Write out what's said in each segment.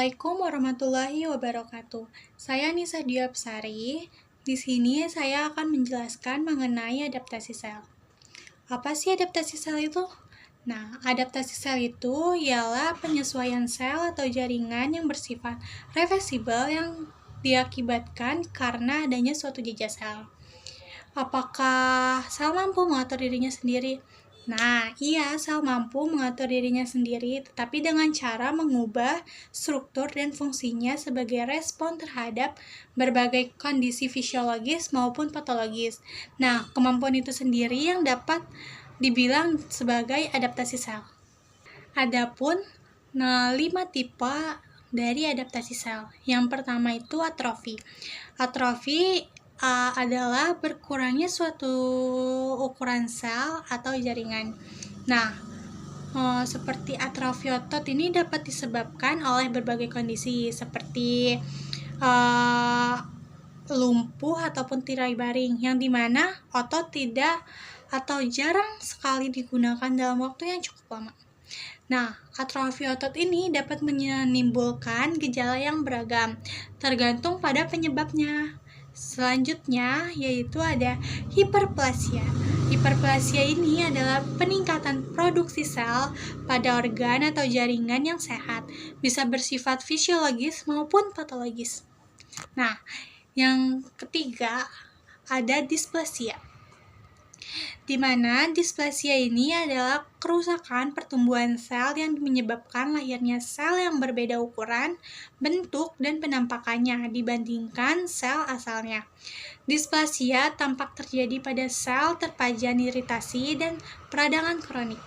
Assalamualaikum warahmatullahi wabarakatuh. Saya Nisa Diapsari. Di sini saya akan menjelaskan mengenai adaptasi sel. Apa sih adaptasi sel itu? Nah, adaptasi sel itu ialah penyesuaian sel atau jaringan yang bersifat reversibel yang diakibatkan karena adanya suatu jejak sel. Apakah sel mampu mengatur dirinya sendiri? Nah, iya, sel mampu mengatur dirinya sendiri, tetapi dengan cara mengubah struktur dan fungsinya sebagai respon terhadap berbagai kondisi fisiologis maupun patologis. Nah, kemampuan itu sendiri yang dapat dibilang sebagai adaptasi sel. Adapun 5 tipe dari adaptasi sel. Yang pertama itu atrofi. Atrofi adalah berkurangnya suatu ukuran sel atau jaringan. Nah, seperti atrofi otot ini dapat disebabkan oleh berbagai kondisi seperti lumpuh ataupun tirai baring, yang dimana otot tidak atau jarang sekali digunakan dalam waktu yang cukup lama. Nah, atrofi otot ini dapat menimbulkan gejala yang beragam, tergantung pada penyebabnya. Selanjutnya, yaitu ada hiperplasia. Hiperplasia ini adalah peningkatan produksi sel pada organ atau jaringan yang sehat, bisa bersifat fisiologis maupun patologis. Nah, yang ketiga ada displasia, di mana displasia ini adalah kerusakan pertumbuhan sel yang menyebabkan lahirnya sel yang berbeda ukuran, bentuk, dan penampakannya dibandingkan sel asalnya. Displasia tampak terjadi pada sel terpajan iritasi dan peradangan kronik.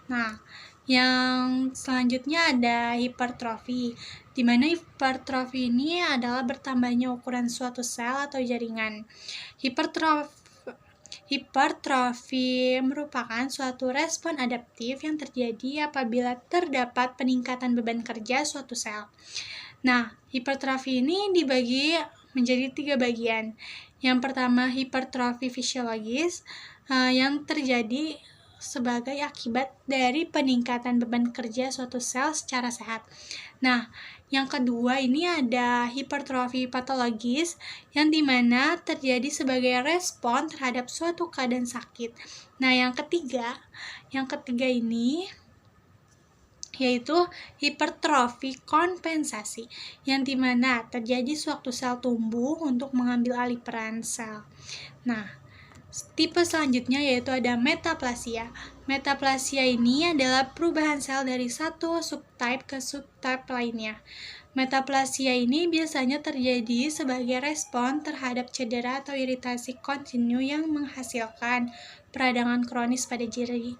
Nah, yang selanjutnya ada hipertrofi, di mana hipertrofi ini adalah bertambahnya ukuran suatu sel atau jaringan. Hipertrofi merupakan suatu respon adaptif yang terjadi apabila terdapat peningkatan beban kerja suatu sel. Nah, hipertrofi ini dibagi menjadi 3 bagian. Yang pertama, hipertrofi fisiologis yang terjadi sebagai akibat dari peningkatan beban kerja suatu sel secara sehat. Nah, yang kedua ini ada hipertrofi patologis yang dimana terjadi sebagai respon terhadap suatu keadaan sakit. Nah, yang ketiga ini yaitu hipertrofi kompensasi, yang dimana terjadi sewaktu sel tumbuh untuk mengambil alih peran sel. Nah, tipe selanjutnya yaitu ada metaplasia. Metaplasia ini adalah perubahan sel dari satu subtype ke subtype lainnya. Metaplasia ini biasanya terjadi sebagai respon terhadap cedera atau iritasi kontinu yang menghasilkan peradangan kronis pada jaringan.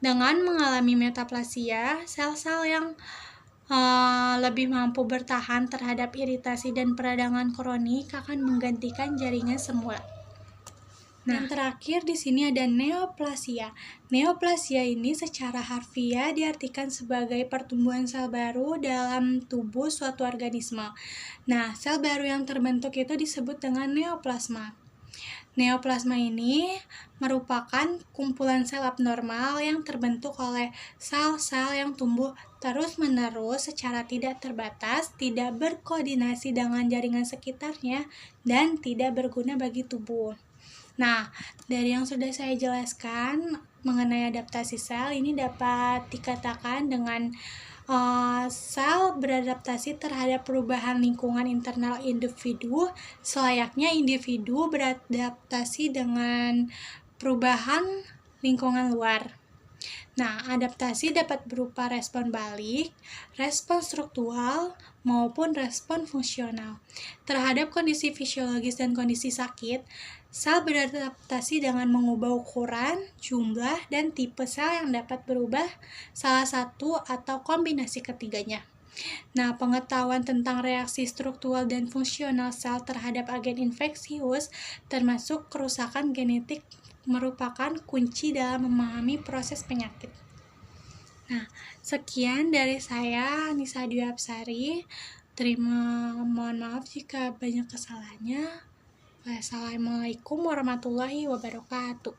Dengan mengalami metaplasia, sel-sel yang lebih mampu bertahan terhadap iritasi dan peradangan kronik akan menggantikan jaringan semula. Nah, yang terakhir di sini ada neoplasia. Neoplasia ini secara harfiah diartikan sebagai pertumbuhan sel baru dalam tubuh suatu organisme. Nah, sel baru yang terbentuk itu disebut dengan neoplasma. Neoplasma ini merupakan kumpulan sel abnormal yang terbentuk oleh sel-sel yang tumbuh terus-menerus secara tidak terbatas, tidak berkoordinasi dengan jaringan sekitarnya, dan tidak berguna bagi tubuh. Nah, dari yang sudah saya jelaskan mengenai adaptasi sel, ini dapat dikatakan dengan sel beradaptasi terhadap perubahan lingkungan internal individu, selayaknya individu beradaptasi dengan perubahan lingkungan luar. Nah, adaptasi dapat berupa respon balik, respon struktural, maupun respon fungsional. Terhadap kondisi fisiologis dan kondisi sakit, sel beradaptasi dengan mengubah ukuran, jumlah, dan tipe sel yang dapat berubah salah satu atau kombinasi ketiganya. Nah, pengetahuan tentang reaksi struktural dan fungsional sel terhadap agen infeksius, termasuk kerusakan genetik, merupakan kunci dalam memahami proses penyakit. Nah, sekian dari saya, Nisa Diapsari. Mohon maaf jika banyak kesalahannya. Wassalamualaikum warahmatullahi wabarakatuh.